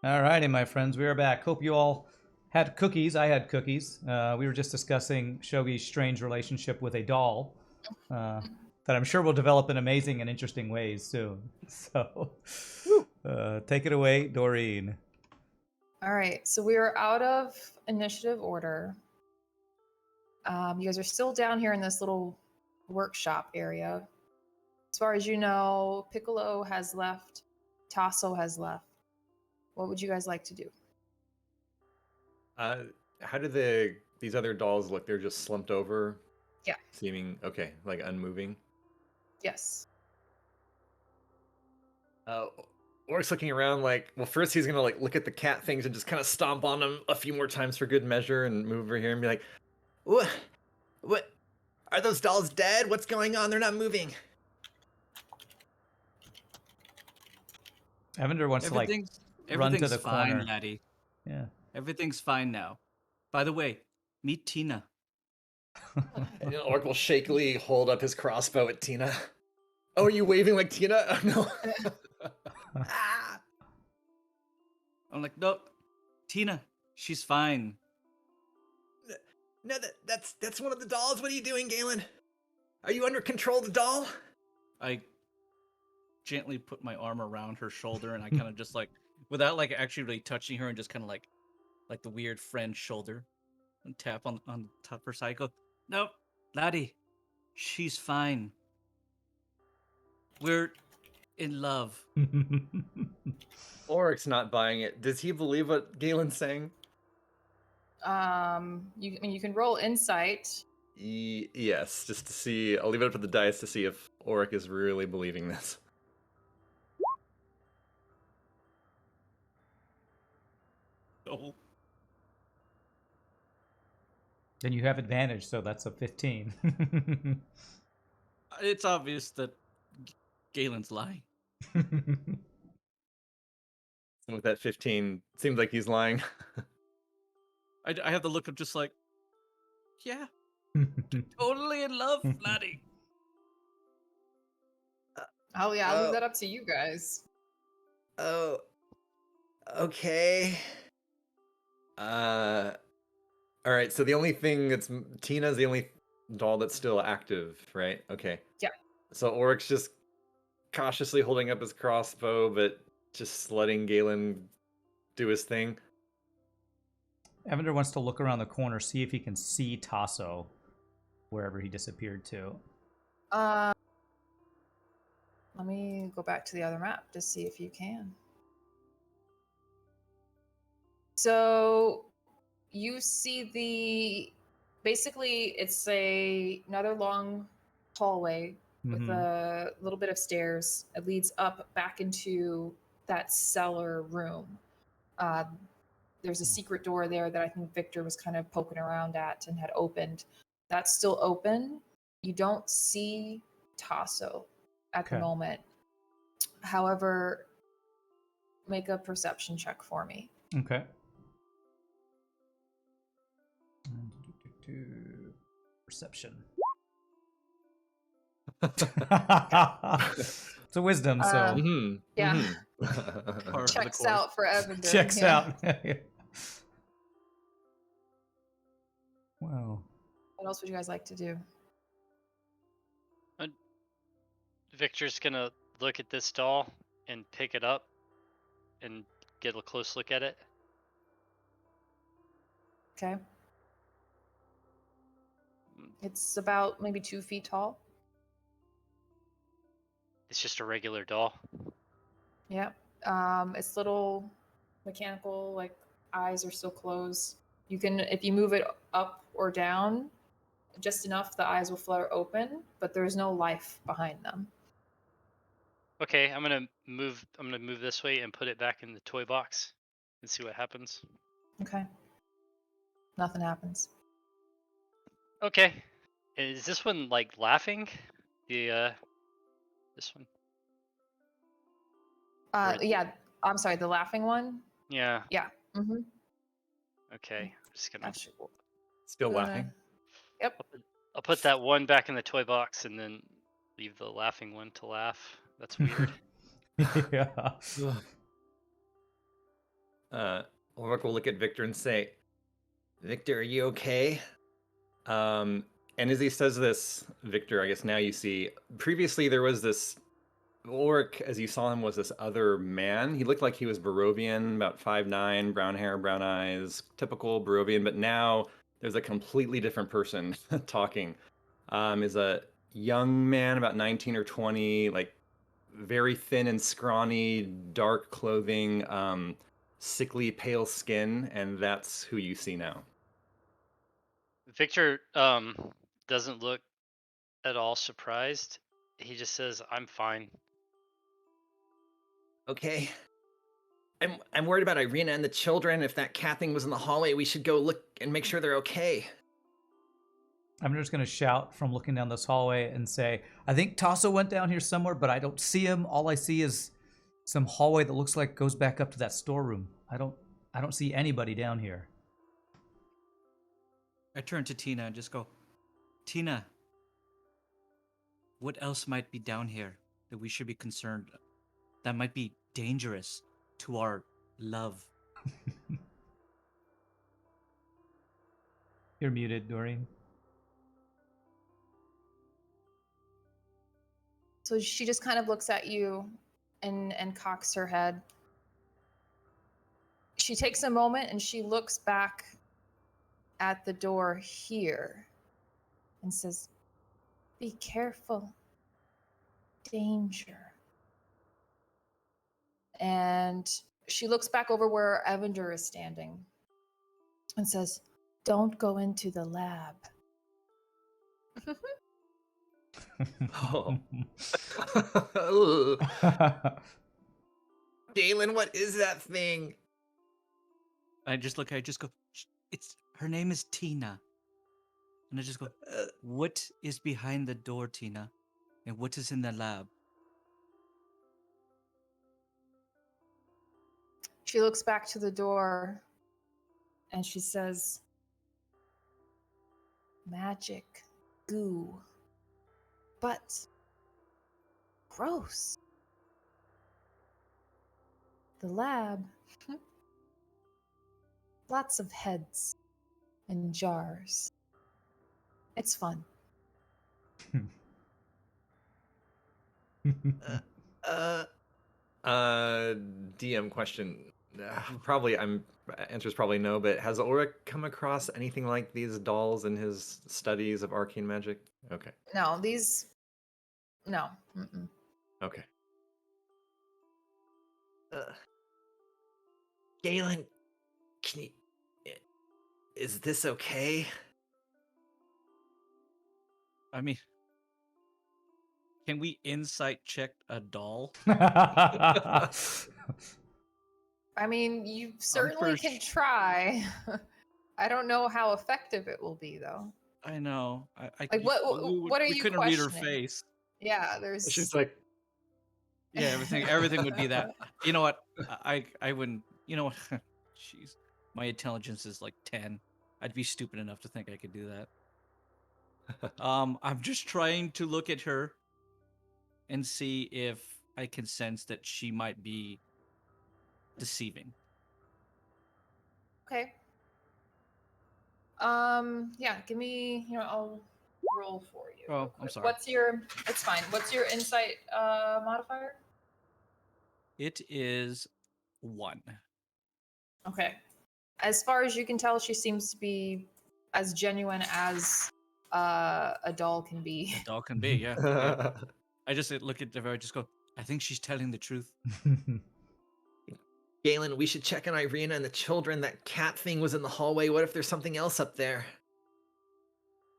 All righty, my friends, we are back. Hope you all had cookies. I had cookies. We were just discussing Shogi's strange relationship with a doll that I'm sure will develop in amazing and interesting ways soon. So, take it away, Doreen. All right, so we are out of initiative order. You guys are still down here in this little workshop area. As far as you know, Piccolo has left, Tasso has left. What would you guys like to do? How do these other dolls look? They're just slumped over, Yeah. seeming okay, like unmoving. Yes. Orc's looking around like, well, first he's gonna like look at the cat things and just kind of stomp on them a few more times for good measure, and move over here and be like, what? Are those dolls dead? What's going on? They're not moving. Evander wants to like run to Everything's the fine, corner. laddie. Yeah. Everything's fine now. By the way, meet Tina. And Orc will shakily hold up his crossbow at Tina. Oh, are you waving like Tina? Oh, no. Ah! I'm like, no, Tina, she's fine. No, that's one of the dolls. What are you doing, Galen? Are you under control of the doll? I gently put my arm around her shoulder, and I kind of just like, without like actually really touching her, and just kind of like the weird friend shoulder, and tap on the top of her side. Go, nope, laddie, she's fine. We're in love. Oric's not buying it. Does he believe what Galen's saying? You can roll insight. Yes, just to see. I'll leave it up to the dice to see if Oric is really believing this. Oh, Then you have advantage, so that's a 15. it's obvious that Galen's lying. And with that 15, seems like he's lying. I have the look of just like, yeah, totally in love, laddie. Oh yeah, I'll leave that up to you guys. Oh, okay. All right. So the only thing that's Tina's the only doll that's still active, right? Okay. Yeah. So Oric's just cautiously holding up his crossbow, but just letting Galen do his thing. Evander wants to look around the corner, see if he can see Tasso wherever he disappeared to. Let me go back to the other map to see if you can. So you see basically it's another long hallway with a little bit of stairs. It leads up back into that cellar room. There's a secret door there that I think Victor was kind of poking around at and had opened. That's still open. You don't see Tasso at the moment. However, make a perception check for me. Okay. Perception. It's a wisdom, so yeah. Checks out for Evander. Checks out. Wow. What else would you guys like to do? Victor's gonna look at this doll and pick it up and get a close look at it. Okay. It's about maybe 2 feet tall. It's just a regular doll. Yeah. Its little mechanical, like, eyes are still closed. You can, if you move it up or down just enough, the eyes will flutter open, but there's no life behind them. Okay, I'm gonna move this way and put it back in the toy box and see what happens. Okay. Nothing happens. Okay. Is this one like laughing? This one? Yeah. I'm sorry, the laughing one? Yeah. Yeah. Mm-hmm. Okay. I'm just gonna still laughing. Yep. I'll put that one back in the toy box and then leave the laughing one to laugh. That's weird. Yeah. Ulrich will look at Victor and say, "Victor, are you okay?" And as he says this, Victor, I guess now you see. Previously, there was this Ulrich, as you saw him, was this other man. He looked like he was Barovian, about 5'9", brown hair, brown eyes, typical Barovian. But now there's a completely different person talking. Is a young man, about 19 or 20, like very thin and scrawny, dark clothing, sickly, pale skin, and that's who you see now. Victor doesn't look at all surprised. He just says, "I'm fine." Okay. I'm worried about Irina and the children. If that cat thing was in the hallway, we should go look and make sure they're okay. I'm just going to shout from looking down this hallway and say, I think Tasso went down here somewhere, but I don't see him. All I see is some hallway that looks like goes back up to that storeroom. I don't see anybody down here. I turn to Tina and just go, Tina, what else might be down here that we should be concerned that might be dangerous to our love? You're muted, Doreen. So she just kind of looks at you and cocks her head. She takes a moment and she looks back at the door here and says, "Be careful. Danger." And she looks back over where Evander is standing and says, "Don't go into the lab." Oh. Galen, what is that thing? I just go, it's her name is Tina. And I just go, what is behind the door, Tina? And what is in the lab? She looks back to the door and she says, "Magic goo. But gross. The lab. Lots of heads and jars. It's fun." DM question. Probably, answer's probably no, but has Ulrich come across anything like these dolls in his studies of arcane magic? Okay. No, these. No. Mm-mm. Okay. Galen, can you... Is this okay? I mean, can we insight check a doll? I mean, you certainly first- can try. I don't know how effective it will be, though. I know. Like, what are we you couldn't read her questioning? face. Yeah, there's. She's like, Yeah, everything would be that. You know what? I wouldn't. You know what? Jeez, my intelligence is like 10. I'd be stupid enough to think I could do that. I'm just trying to look at her and see if I can sense that she might be deceiving. Okay. Yeah, give me. I'll roll for you. Oh, real I'm quick. sorry. It's fine. What's your insight modifier? It is 1. Okay. As far as you can tell, she seems to be as genuine as a doll can be. A doll can be, yeah. I just look at her. I just go, I think she's telling the truth. Galen, we should check on Irina and the children. That cat thing was in the hallway. What if there's something else up there?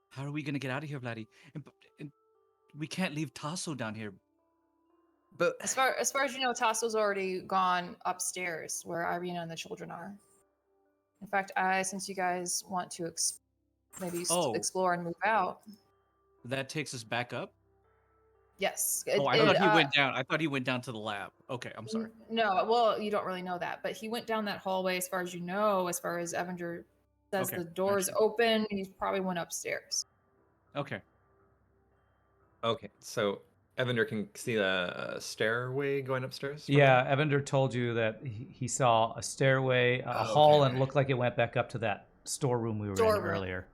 How are we gonna get out of here, Vladdy? And we can't leave Tasso down here. But As far as you know, Tasso's already gone upstairs where Irina and the children are. In fact, since you guys want to explore and move out. That takes us back up. Yes. I thought he went down. I thought he went down to the lab. Okay, I'm sorry. No, well, you don't really know that, but he went down that hallway. As far as you know, as far as Evander says, Okay, the door's gotcha. open. He probably went upstairs. Okay. okay, so Evander can see a stairway going upstairs. from Yeah, there? Evander told you that he saw a stairway, a Oh, hall, okay, and it okay. looked like it went back up to that storeroom we were in Storeroom. earlier,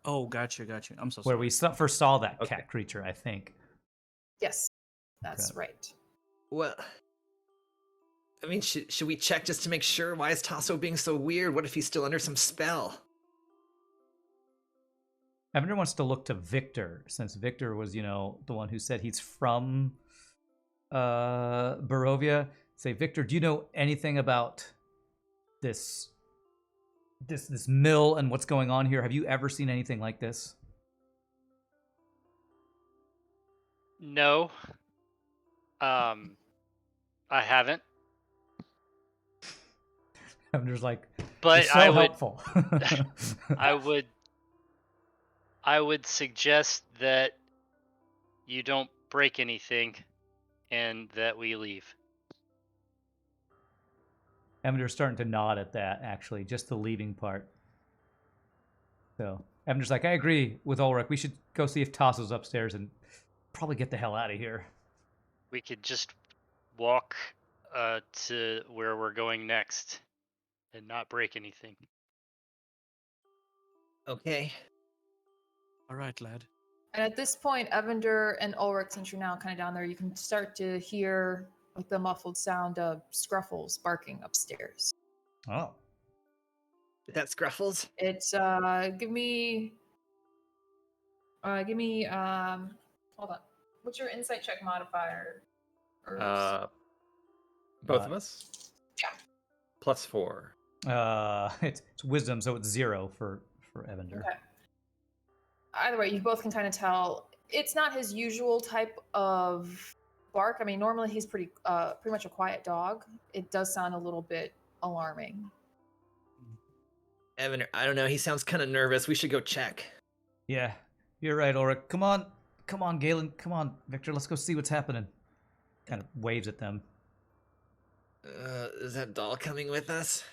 Oh, gotcha. I'm so where sorry. we first saw that Okay. cat creature, I think. Yes, that's Okay. right. Well, I mean, should we check just to make sure? Why is Tasso being so weird? What if he's still under some spell? Evander wants to look to Victor, since Victor was, the one who said he's from Barovia. Say, Victor, do you know anything about this mill and what's going on here? Have you ever seen anything like this? No. I haven't. Evander's like, But you're so helpful. I would suggest that you don't break anything and that we leave. Evander's starting to nod at that, actually, just the leaving part. So Evander's like, I agree with Ulrich. We should go see if Tasso's upstairs and probably get the hell out of here. We could just walk to where we're going next and not break anything. Okay. All right, lad. And at this point, Evander and Ulrich, since you're now kind of down there, you can start to hear like the muffled sound of Scruffles barking upstairs. Oh. Is that Scruffles? It's give me hold on. What's your insight check modifier? Both of us? Yeah. +4. It's wisdom, so it's 0 for Evander. Okay. Either way, you both can kind of tell it's not his usual type of bark. I mean, normally he's pretty much a quiet dog. It does sound a little bit alarming. Evander, I don't know. He sounds kind of nervous. We should go check. Yeah, you're right, Ulrich. Come on, Galen. Come on, Victor. Let's go see what's happening. Kind of waves at them. Is that doll coming with us?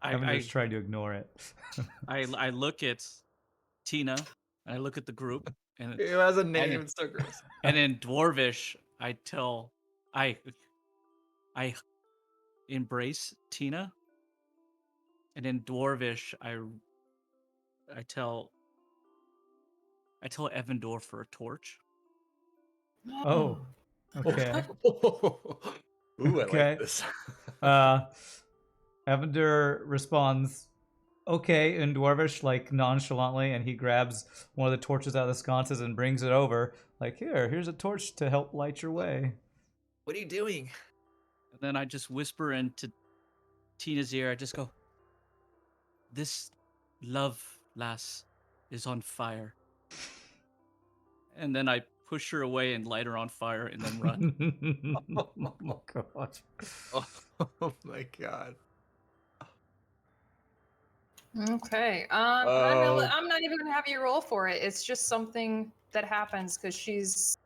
Evander's trying to ignore it. I look at Tina, and I look at the group, and Who has a name? It's so gross. and in Dwarvish, I embrace Tina, and in Dwarvish, I tell Evandor for a torch. Oh, okay. Ooh, I Okay. like this. Evander responds, okay, in Dwarvish, like nonchalantly, and he grabs one of the torches out of the sconces and brings it over. Like, here's a torch to help light your way. What are you doing? And then I just whisper into Tina's ear. I just go, "This love lass is on fire." And then I push her away and light her on fire and then run. Oh, God. Oh my god. Okay. Oh. I'm not even gonna have you roll for it. It's just something that happens because she's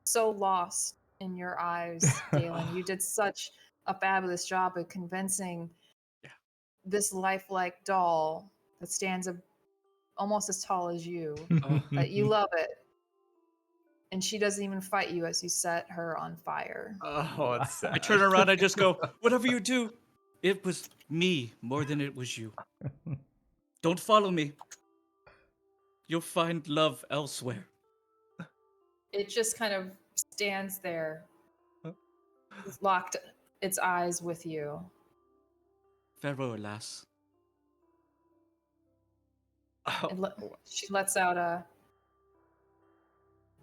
so lost in your eyes, Galen. You did such a fabulous job of convincing this lifelike doll that stands almost as tall as you that you love it. And she doesn't even fight you as you set her on fire. Oh, it's sad. I turn around. I just go, "Whatever you do, it was me more than it was you. Don't follow me. You'll find love elsewhere." It just kind of stands there, locked its eyes with you. Farewell, lass. Oh. She lets out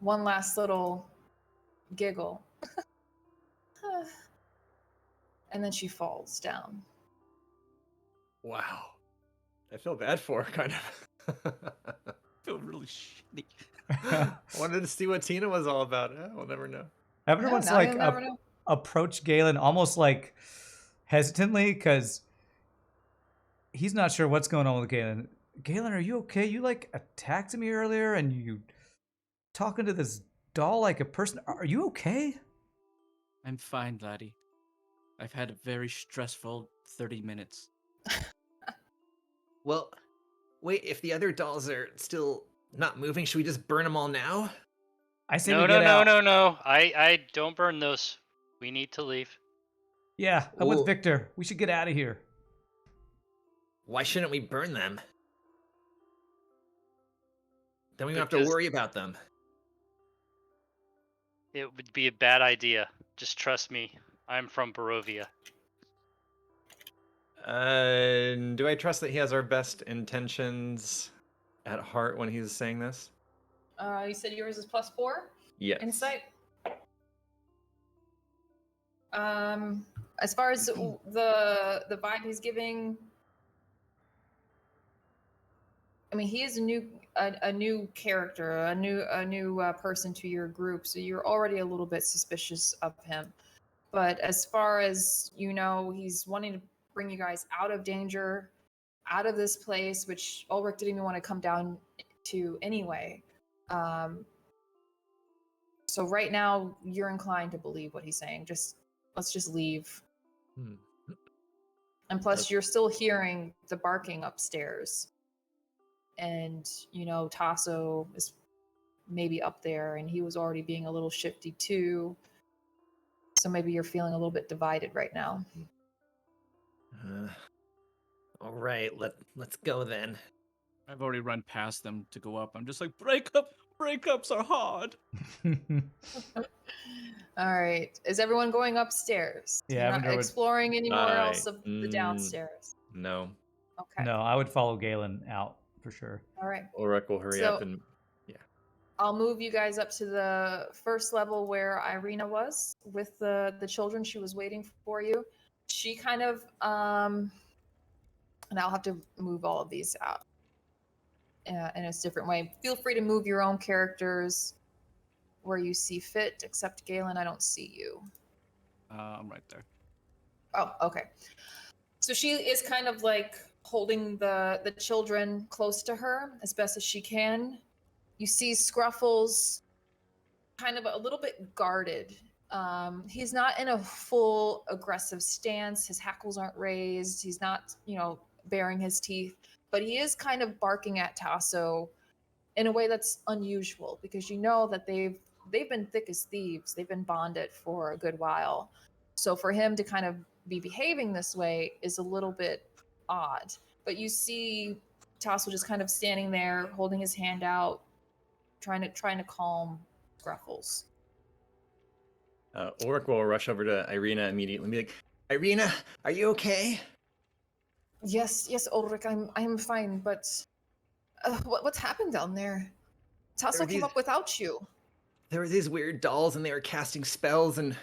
one last little giggle. And then she falls down. Wow. I feel bad for her, kind of. I feel really shitty. I wanted to see what Tina was all about. We'll never know. Evander wants to like approach Galen almost like hesitantly because he's not sure what's going on with Galen. Galen, are you okay? You like attacked me earlier and you talking to this doll like a person. Are you okay? I'm fine, laddie. I've had a very stressful 30 minutes. Well, wait, if the other dolls are still not moving, should we just burn them all now? I say No, we no, get no, out. no, no. I don't burn those. We need to leave. Yeah, I'm with Ooh. Victor. We should get out of here. Why shouldn't we burn them? Then we don't have to Because worry about them. it would be a bad idea. Just trust me. I'm from Barovia. Do I trust that he has our best intentions at heart when he's saying this? You said yours is +4 Yes. insight. As far as the vibe he's giving, I mean, he is a new character, a new person to your group, so you're already a little bit suspicious of him. But as far as you know, he's wanting to bring you guys out of danger, out of this place, which Ulrich didn't even want to come down to anyway. So right now, you're inclined to believe what he's saying. Let's just leave. Hmm. And plus, you're still hearing the barking upstairs. And, Tasso is maybe up there, and he was already being a little shifty too. So maybe you're feeling a little bit divided right now. All right, let's go then. I've already run past them to go up. I'm just like, breakups are hard. All right. Is everyone going upstairs? Yeah, You're not Avendra would. exploring anywhere else of the mm, downstairs. No. Okay. No, I would follow Galen out for sure. All right. Ulrich will hurry up and I'll move you guys up to the first level where Irina was with the children. She was waiting for you. She kind of and I'll have to move all of these out in a different way. Feel free to move your own characters where you see fit, except Galen, I don't see you. I'm right there. Oh, okay. So she is kind of like holding the children close to her as best as she can. You see Scruffles kind of a little bit guarded. He's not in a full aggressive stance. His hackles aren't raised. He's not, baring his teeth, but he is kind of barking at Tasso in a way that's unusual because you know that they've been thick as thieves. They've been bonded for a good while. So for him to kind of be behaving this way is a little bit odd. But you see Tasso just kind of standing there, holding his hand out, trying to calm Scruffles. Ulrich will rush over to Irina immediately and be like, Irina, are you okay? Yes, Ulrich, I'm fine, but what's happened down there? Tasso came up without you. There were these weird dolls and they were casting spells and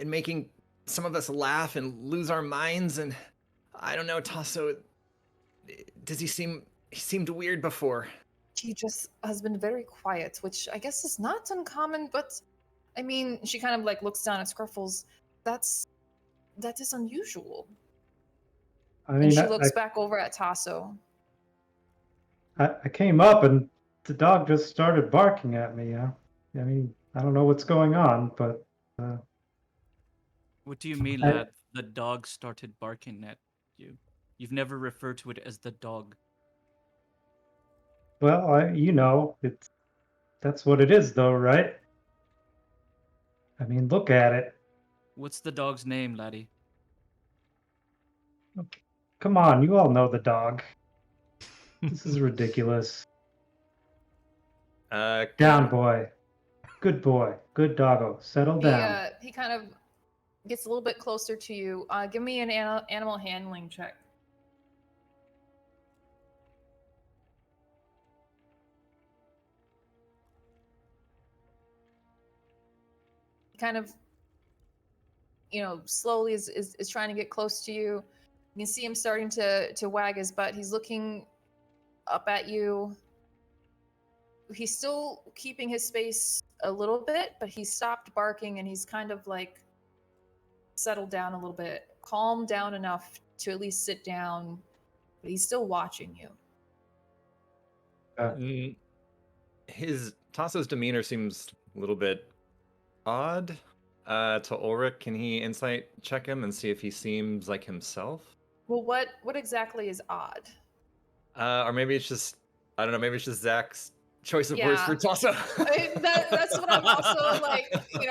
making some of us laugh and lose our minds, and I don't know, Tasso, he seemed weird before. He just has been very quiet, which I guess is not uncommon, but I mean, she kind of like looks down at Scruffles. That is unusual. I mean, And she looks back over at Tasso. I came up and the dog just started barking at me. I mean, I don't know what's going on, but What do you mean, lad? The dog started barking at you. You've never referred to it as the dog. well, that's what it is, though, right? I mean, look at it. What's the dog's name, laddie? Okay. Come on, you all know the dog. This is ridiculous. Down, boy. Good boy. Good doggo. Settle down. He kind of gets a little bit closer to you. Give me an animal handling check. Kind of, slowly is trying to get close to you. You can see him starting to wag his butt. He's looking up at you. He's still keeping his space a little bit, but he stopped barking and he's kind of like settled down a little bit, calmed down enough to at least sit down, but he's still watching you. Tasso's demeanor seems a little bit odd to Ulrich. Can he insight check him and see if he seems like himself? Well, what exactly is odd? Or maybe it's just, I don't know, maybe it's just Zach's choice of words for Yeah. Tasso. That's what I'm also like. We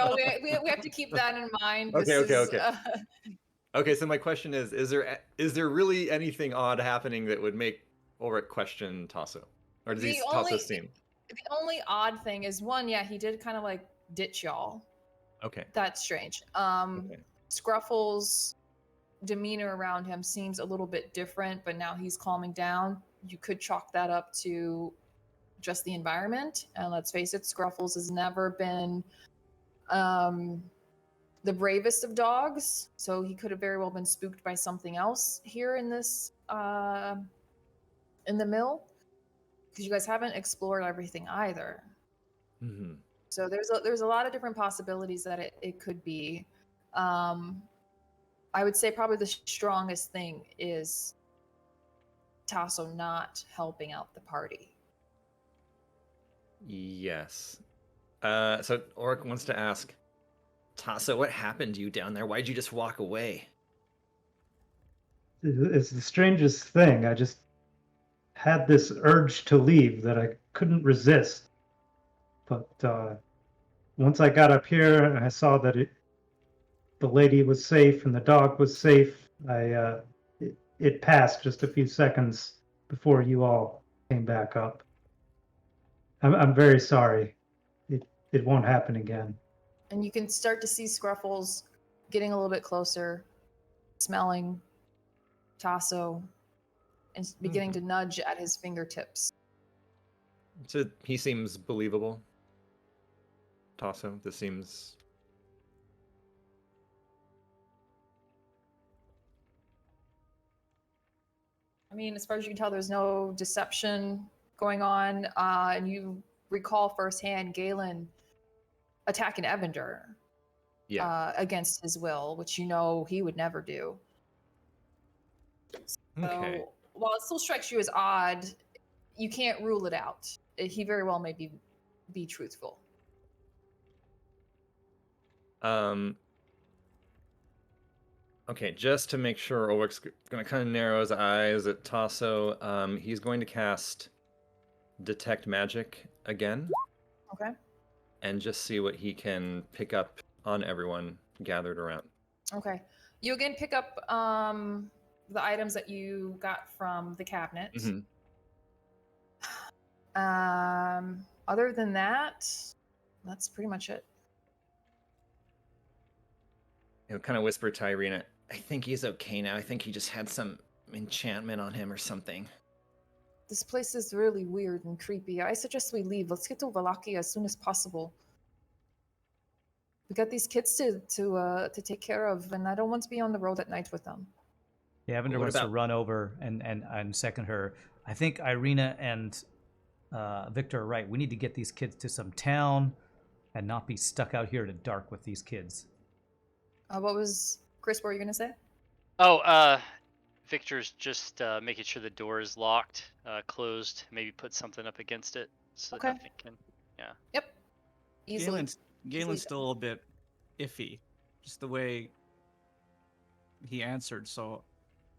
have to keep that in mind. Okay. Okay, so my question is there really anything odd happening that would make Ulrich question Tasso? Or does Tasso seem? The only odd thing is one, yeah, he did kind of like ditch y'all. Okay. That's strange. Okay. Scruffle's demeanor around him seems a little bit different, but now he's calming down. You could chalk that up to just the environment. And let's face it, Scruffles has never been the bravest of dogs, so he could have very well been spooked by something else here in this in the mill, because you guys haven't explored everything either. Mm-hmm. So there's a lot of different possibilities that it could be. I would say probably the strongest thing is Tasso not helping out the party. Yes. So Ulrich wants to ask, Tasso, what happened to you down there? Why'd you just walk away? It's the strangest thing. I just had this urge to leave that I couldn't resist. But once I got up here and I saw that the lady was safe and the dog was safe, it passed just a few seconds before you all came back up. I'm very sorry. It won't happen again. And you can start to see Scruffles getting a little bit closer, smelling Tasso, and beginning to nudge at his fingertips. So he seems believable. Tasso, this seems... I mean, as far as you can tell, there's no deception going on, and you recall firsthand Galen attacking Evander against his will, which you know he would never do. Okay. So while it still strikes you as odd, you can't rule it out. He very well may be truthful. Okay, just to make sure, Ulrich's going to kind of narrow his eyes at Tasso. He's going to cast Detect Magic again. Okay. And just see what he can pick up on everyone gathered around. Okay. You again pick up the items that you got from the cabinet. Mm-hmm. Other than that, that's pretty much it. He'll kind of whisper to Irina, I think he's okay now. I think he just had some enchantment on him or something. This place is really weird and creepy. I suggest we leave. Let's get to Wallachia as soon as possible. We got these kids to take care of, and I don't want to be on the road at night with them. Yeah, Evander wants to run over and second her. I think Irina and Victor are right. We need to get these kids to some town and not be stuck out here in the dark with these kids. What was Chris? What were you gonna say? Oh, Victor's just making sure the door is locked, closed. Maybe put something up against it so that nothing can. Yeah. Yep. Easily. Galen's still a bit iffy, just the way he answered. So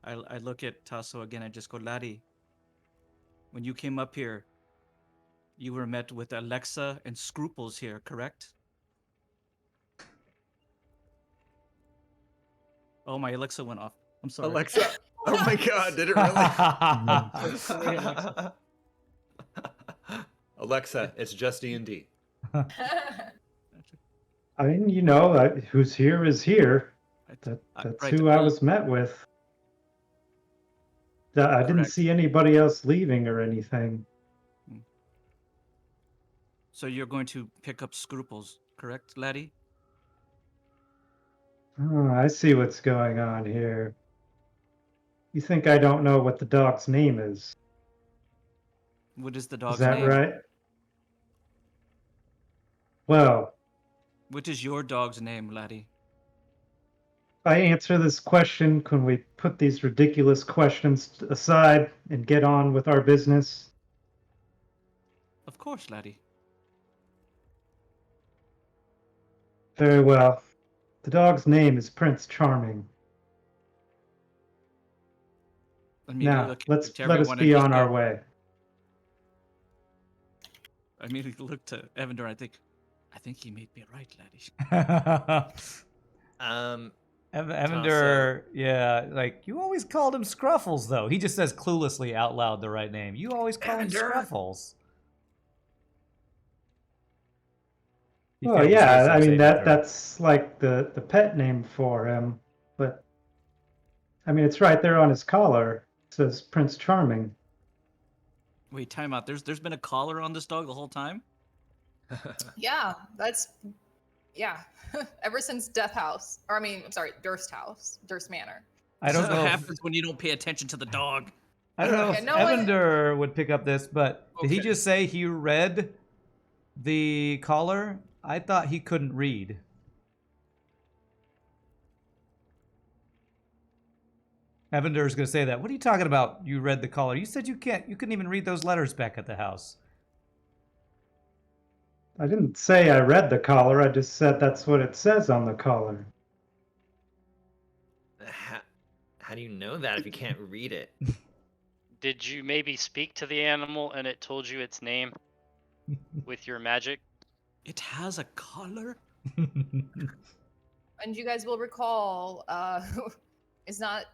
I look at Tasso again. I just go, laddie, when you came up here, you were met with Alexa and Scruples here, correct? Oh, my Alexa went off. I'm sorry. Alexa. Oh my god, did it really? Alexa, it's just D&D. I mean, who's here is here. That's who I was met with. I didn't see anybody else leaving or anything. So you're going to pick up Scruples, correct, laddie? Oh, I see what's going on here. You think I don't know what the dog's name is? What is the dog's name? Is that right? Well... What is your dog's name, laddie? If I answer this question, can we put these ridiculous questions aside and get on with our business? Of course, laddie. Very well. The dog's name is Prince Charming. Now, let us be on our way. I immediately look to Evander. I think he made me right, laddie. Evander, yeah, like you always called him Scruffles, though. He just says cluelessly out loud the right name. You always call him Evander? Scruffles. He Well, failed to say yeah, some I mean saving throw. that's like the pet name for him, but I mean it's right there on his collar. It says Prince Charming. Wait, time out. There's been a collar on this dog the whole time? Yeah, yeah. Ever since Death House, or I mean, I'm sorry, Durst House, Durst Manor. I This don't is know. what If, happens when you don't pay attention to the dog. I don't know Yeah, if no one- Evander would pick up this, but did he Okay. just say he read the collar? I thought he couldn't read. Evander's going to say that. What are you talking about? You read the collar. You said you couldn't even read those letters back at the house. I didn't say I read the collar. I just said that's what it says on the collar. How do you know that if you can't read it? Did you maybe speak to the animal and it told you its name with your magic? It has a collar? And you guys will recall, it's not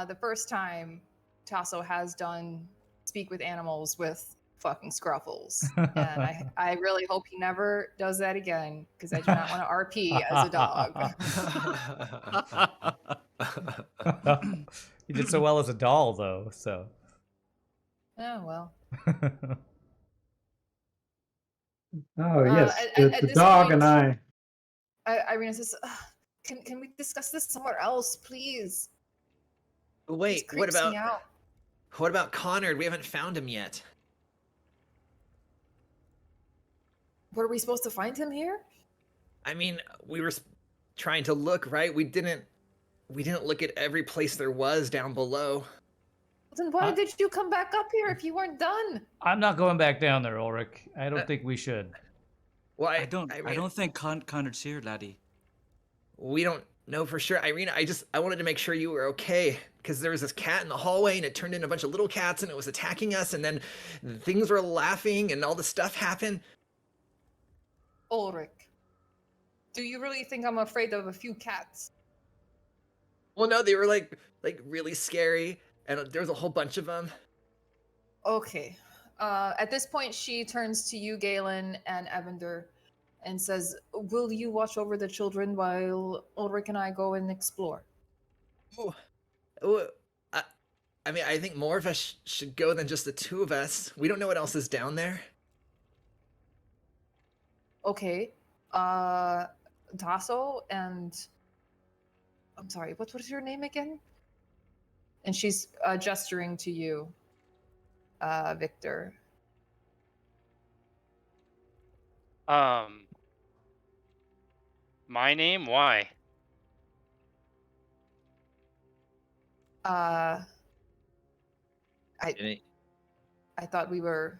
the first time Tasso has done speak with animals with fucking Scruffles. And I really hope he never does that again, because I do not want to RP as a dog. He did so well as a doll, though, so. Oh, well. Oh yes, at the this dog and point- I. Irina says, can we discuss this somewhere else, please? This Wait, what creeps me about out. Connor? We haven't found him yet. What, are we supposed to find him here? I mean, we were trying to look, right? We didn't look at every place there was down below. Then why did you come back up here if you weren't done? I'm not going back down there, Ulrich. I don't think we should. Well, I don't think Connor's here, laddie. We don't know for sure. Irina, I wanted to make sure you were okay, because there was this cat in the hallway and it turned into a bunch of little cats and it was attacking us, and then things were laughing and all this stuff happened. Ulrich, do you really think I'm afraid of a few cats? Well, no, they were like really scary, and there was a whole bunch of them. Okay. At this point, she turns to you, Galen, and Evander, and says, will you watch over the children while Ulrich and I go and explore? Oh, I mean, I think more of us should go than just the two of us. We don't know what else is down there. Okay. Tasso and... I'm sorry, what was your name again? And she's gesturing to you, Victor. My name? Why? I thought we were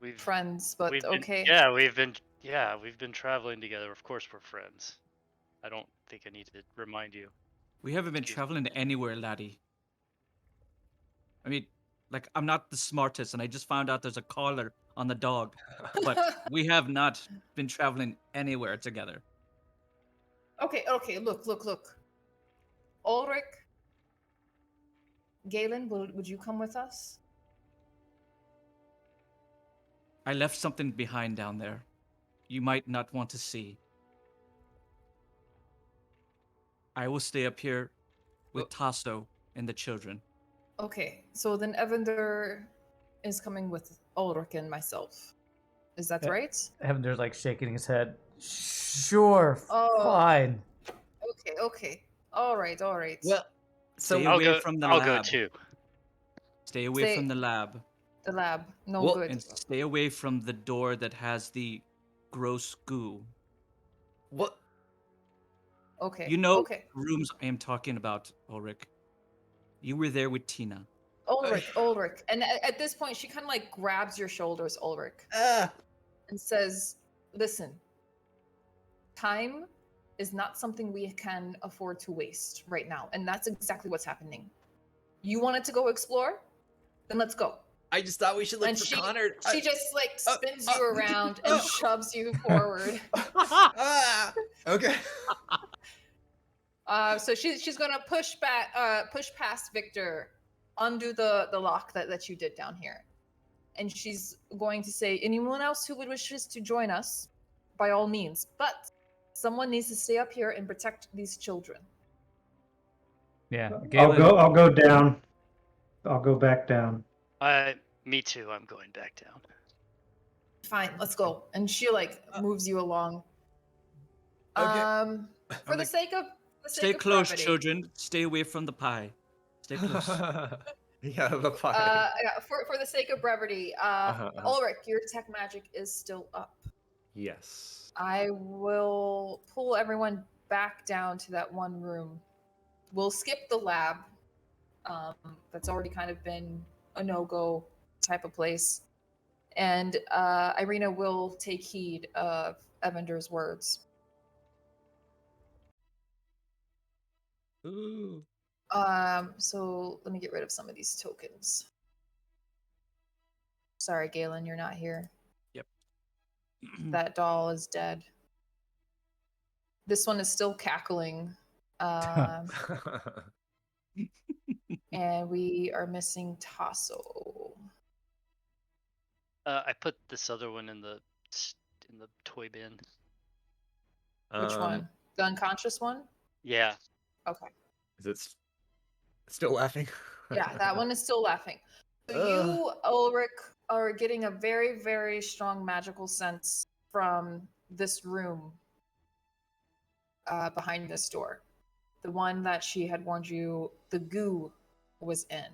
We've friends, but we've been, okay. we've been traveling together. Of course we're friends. I don't think I need to remind you. We haven't been Excuse me. traveling anywhere, laddie. I mean, like, I'm not the smartest, and I just found out there's a collar on the dog. But we have not been traveling anywhere together. Okay, look. Ulrich, Galen, would you come with us? I left something behind down there. You might not want to see. I will stay up here with Tasso and the children. Okay, so then Evander is coming with Ulrich and myself. Is that Yeah. right? Evander's like shaking his head. Sure, Oh. fine. Okay. All right. Well, so Stay I'll away go. from the I'll lab. go too. Stay away Stay- from the lab. The lab, no Well, good. And stay away from the door that has the gross goo. what? Okay. You know Okay. the rooms I am talking about, Ulrich. You were there with Tina. Ulrich. And at this point, she kind of like grabs your shoulders, Ulrich, Ah, and says, listen, time is not something we can afford to waste right now. And that's exactly what's happening. You wanted to go explore? Then let's go. I just thought we should look And for she Connor. she just like spins you around and shoves you forward. Okay. So she's gonna push past Victor, undo the lock that you did down here, and she's going to say, anyone else who would wishes to join us, by all means, but someone needs to stay up here and protect these children. Yeah, I'll Galen. go. I'll go down. I'll go back down. Me too. I'm going back down. Fine, let's go. And she like moves you along. Okay. For the sake of Stay close, brevity, children. Stay away from the pie. Stay close. Yeah, the pie. yeah, for the sake of brevity, Ulrich, your detect magic is still up. Yes. I will pull everyone back down to that one room. We'll skip the lab. That's already kind of been a no-go type of place. And Irina will take heed of Evander's words. Ooh. So let me get rid of some of these tokens. Sorry, Galen, you're not here. Yep. That doll is dead. This one is still cackling. And we are missing Tasso. I put this other one in the toy bin. Which one? The unconscious one? Yeah. Okay. Is it still laughing? Yeah, that one is still laughing. So you, Ulrich, are getting a very, very strong magical sense from this room behind this door. The one that she had warned you the goo was in.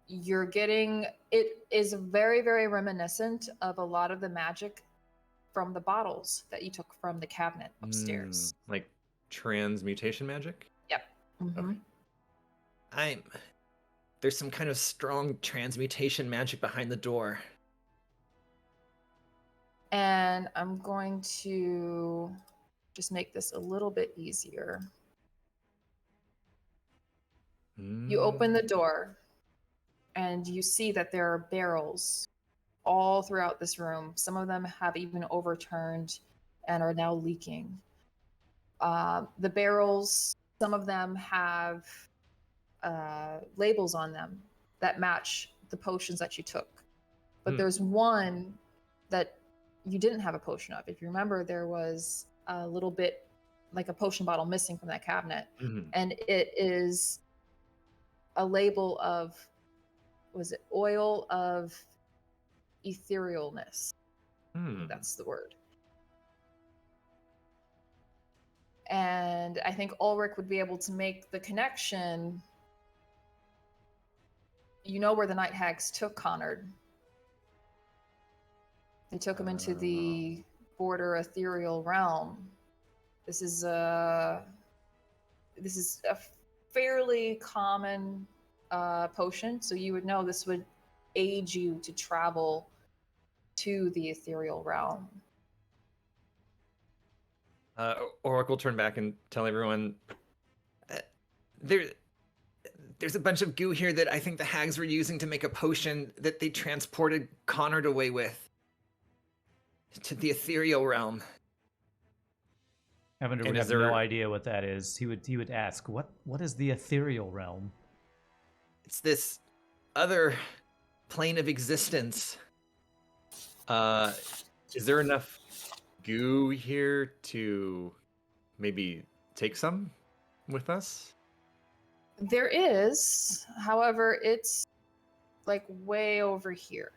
You're getting, it is very, very reminiscent of a lot of the magic from the bottles that you took from the cabinet upstairs. Like transmutation magic? Yep. Mm-hmm. Okay. There's some kind of strong transmutation magic behind the door. And I'm going to just make this a little bit easier. You open the door and you see that there are barrels all throughout this room. Some of them have even overturned and are now leaking. The barrels, some of them have labels on them that match the potions that you took. But there's one that you didn't have a potion of. If you remember, there was a little bit like a potion bottle missing from that cabinet. And it is a label of, was it oil of etherealness? That's the word. And I think Ulrich would be able to make the connection. You know where the Night Hags took Connard. They took him into the border ethereal realm. This is a fairly common potion, so you would know this would aid you to travel to the ethereal realm. Oracle turn back and tell everyone there's a bunch of goo here that I think the hags were using to make a potion that they transported Connard away with to the ethereal realm. Evander would have no idea what that is. He would ask, "What is the ethereal realm?" It's this other plane of existence. Is there enough goo here to maybe take some with us? There is, however, it's like way over here.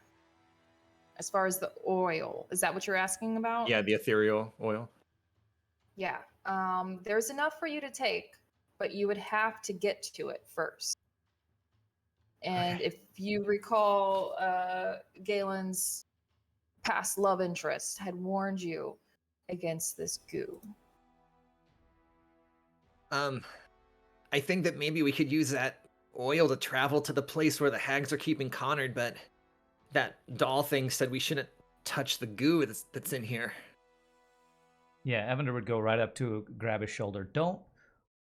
As far as the oil, is that what you're asking about? Yeah, the ethereal oil. Yeah. There's enough for you to take, but you would have to get to it first. And if you recall, Galen's past love interest had warned you against this goo. I think that maybe we could use that oil to travel to the place where the hags are keeping Connard, but that doll thing said we shouldn't touch the goo that's in here. Yeah, Evander would go right up to grab his shoulder. Don't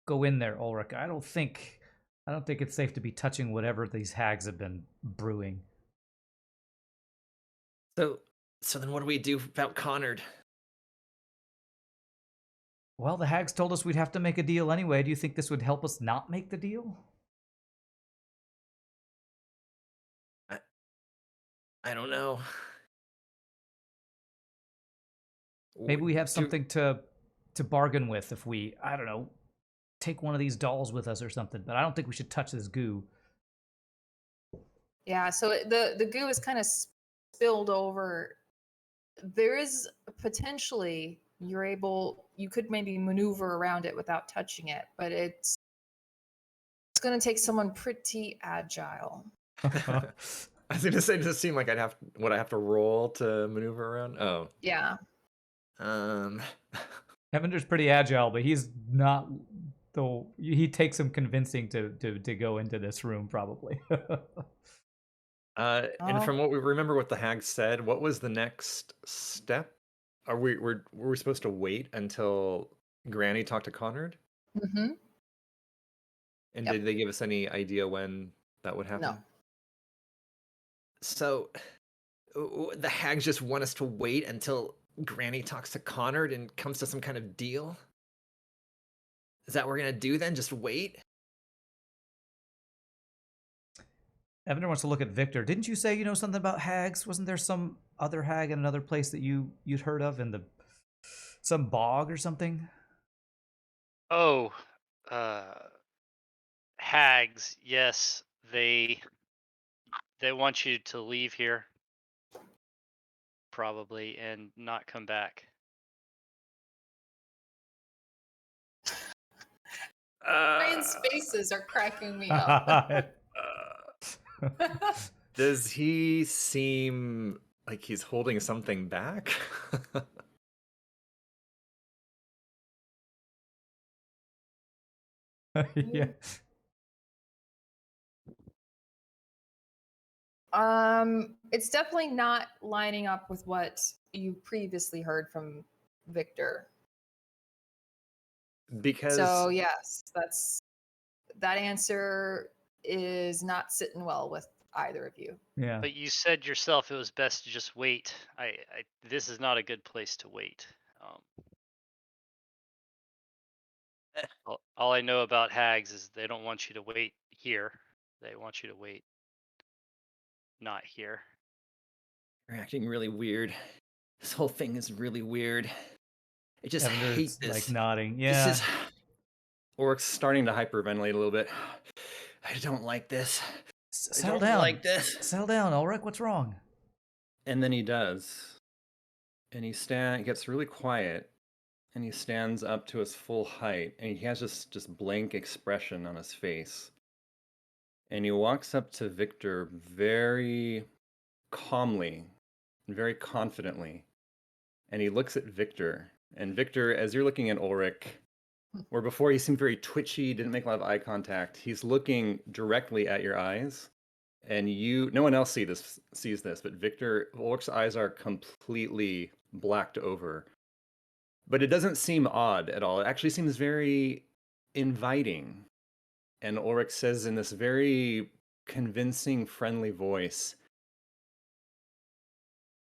go in there, Ulrich. I don't think I don't think it's safe to be touching whatever these hags have been brewing. So then what do we do about Connard? Well, the hags told us we'd have to make a deal anyway. Do you think this would help us not make the deal? I don't know. Maybe we have something to bargain with if we, I don't know, take one of these dolls with us or something. But I don't think we should touch this goo. Yeah, so the goo is kind of spilled over. There is potentially you could maybe maneuver around it without touching it, but it's going to take someone pretty agile. I was gonna say, does it seem like I have to roll to maneuver around? Oh. Yeah. Evander's pretty agile, but he's not. Though he takes some convincing to go into this room, probably. And from what we remember, what the hag said, what was the next step? Were we supposed to wait until Granny talked to Connard? Mm-hmm. And Yep. did they give us any idea when that would happen? No. So the hags just want us to wait until Granny talks to Connard and comes to some kind of deal? Is that what we're gonna do then? Just wait? Evander wants to look at Victor. Didn't you say you know something about hags? Wasn't there some other hag in another place that you'd heard of in some bog or something? Oh, hags. Yes, they want you to leave here, probably, and not come back. Ryan's faces are cracking me up. Does he seem like he's holding something back? Yeah. It's definitely not lining up with what you previously heard from Victor. Because So yes, that answer is not sitting well with either of you. Yeah. But you said yourself it was best to just wait. This is not a good place to wait. All I know about hags is they don't want you to wait here. They want you to wait not here. you're acting really weird. This whole thing is really weird. I just hate Evander's this. like nodding. Yeah. Orc's starting to hyperventilate a little bit. I don't like this. Settle don't down. like this. Settle down, Ulrich. What's wrong? And then he does. And he gets really quiet, and he stands up to his full height, and he has just blank expression on his face. And he walks up to Victor very calmly, very confidently, and he looks at Victor. And Victor, as you're looking at Ulrich, where before he seemed very twitchy, didn't make a lot of eye contact, he's looking directly at your eyes. And no one else sees this, but Ulrich's eyes are completely blacked over. But it doesn't seem odd at all. It actually seems very inviting. And Ulrich says in this very convincing, friendly voice,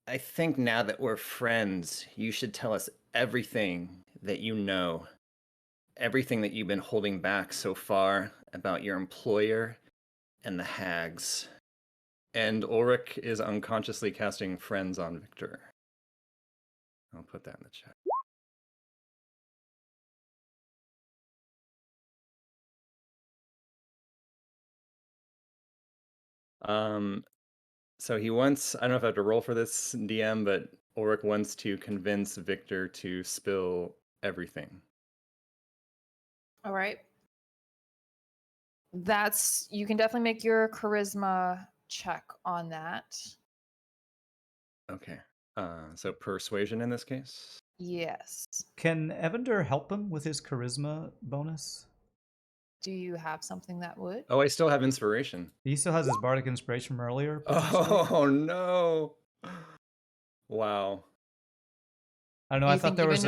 I think now that we're friends, you should tell us everything that you know. Everything that you've been holding back so far about your employer and the hags. And Ulrich is unconsciously casting friends on Victor. I'll put that in the chat. So he wants, I don't know if I have to roll for this, DM, but Ulrich wants to convince Victor to spill everything. All right. You can definitely make your charisma check on that. Okay. So persuasion in this case? Yes. Can Evander help him with his charisma bonus? Do you have something that would? Oh, I still have inspiration. He still has his bardic inspiration from earlier. Oh, no. Wow. I don't know. I thought there was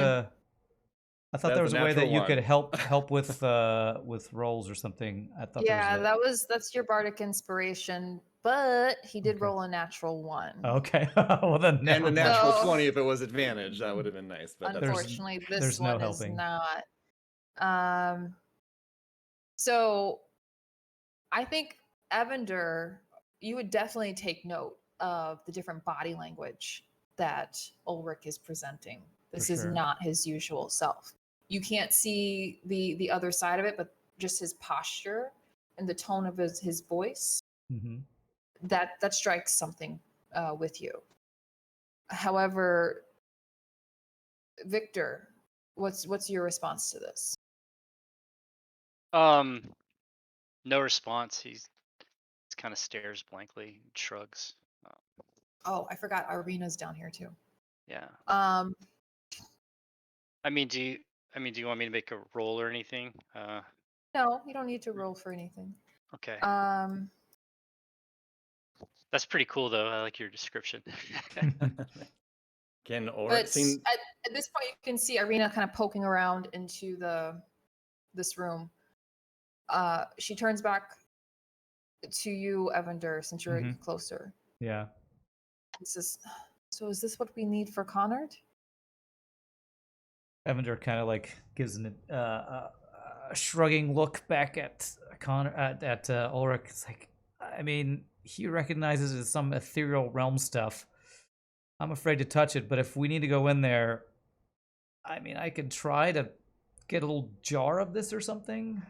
I thought That's there a was a way that natural you could one. help with rolls or something. I thought Yeah, there was that's your bardic inspiration, but he did Okay. roll a natural 1. a okay. Well then, And never the mind. natural So- 20 if it was advantage, that would have been nice. But that's fine. Unfortunately, this there's no one is helping. not. So I think Evander, you would definitely take note of the different body language that Ulrich is presenting. This is sure. not his usual self. You can't see the other side of it, but just his posture and the tone of his voice, Hmm. that strikes something with you. However, Victor, what's your response to this? No response. He kind of stares blankly, and shrugs. Oh, I forgot Arena's down here too. Yeah. Um, I mean, do you want me to make a roll or anything? no, you don't need to roll for anything. Okay. That's pretty cool though. I like your description. Can or But seem at this point, you can see Irina kind of poking around into this room. She turns back to you, Evander, since you're Mhm. closer. Yeah. And says, "So is this what we need for Connard?" Evander kind of like gives a shrugging look back at Connor at Ulrich. It's like, I mean, he recognizes it as some ethereal realm stuff. I'm afraid to touch it, but if we need to go in there, I mean, I could try to get a little jar of this or something.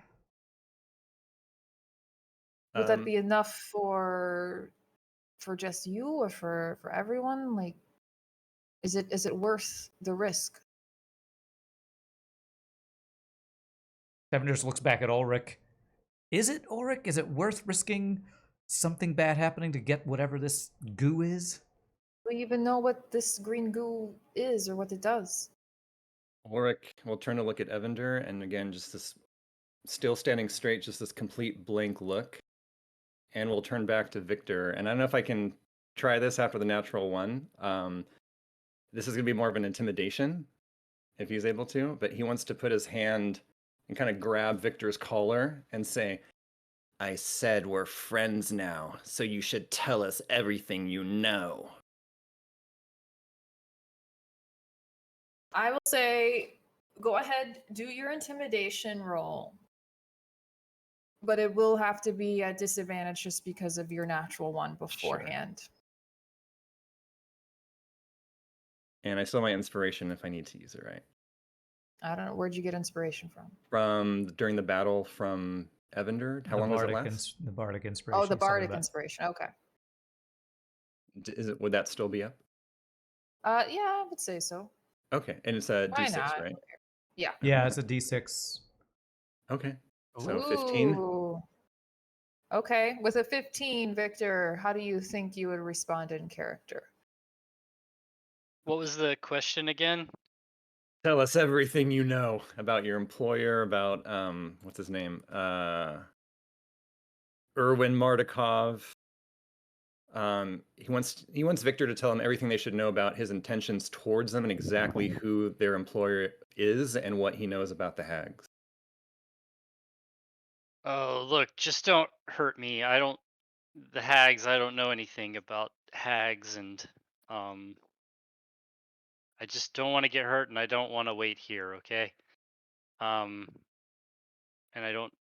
Would that be enough for just you or for everyone? Like, is it worth the risk? Evander just looks back at Ulrich. Is it, Ulrich? Is it worth risking something bad happening to get whatever this goo is? Do we even know what this green goo is or what it does? Ulrich will turn to look at Evander, and again, just this still standing straight, just this complete blank look. And we'll turn back to Victor. And I don't know if I can try this after the natural one. This is going to be more of an intimidation, if he's able to. But he wants to put his hand and kind of grab Victor's collar and say, I said we're friends now, so you should tell us everything you know. I will say, go ahead, do your intimidation roll. But it will have to be at disadvantage just because of your natural one beforehand. Sure. And I still have my inspiration if I need to use it, right? I don't know. Where'd you get inspiration from? From during the battle from Evander. How long does it last? The bardic inspiration. Oh, the bardic inspiration. Okay. Would that still be up? Yeah, I would say so. Okay, and it's a Why D6, not? right? Yeah. Yeah, it's a D6. Okay, so 15. Ooh. Okay, with a 15, Victor, how do you think you would respond in character? What was the question again? Tell us everything you know about your employer, about what's his name? Erwin Mardikov. He wants Victor to tell him everything they should know about his intentions towards them and exactly who their employer is and what he knows about the hags. Oh, look, just don't hurt me. The hags, I don't know anything about hags, and I just don't want to get hurt, and I don't want to wait here, okay? And I don't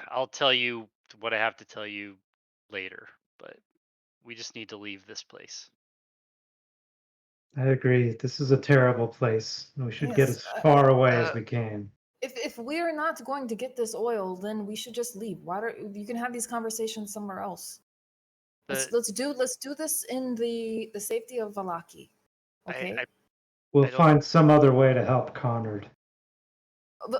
I'll tell you what I have to tell you later, but we just need to leave this place. I agree. This is a terrible place. We should get Yes, as far away as we can. If we're not going to get this oil, then we should just leave. Why don't you can have these conversations somewhere else? The, Let's do this in the safety of Valaki. Okay. We'll I don't- find some other way to help Connard.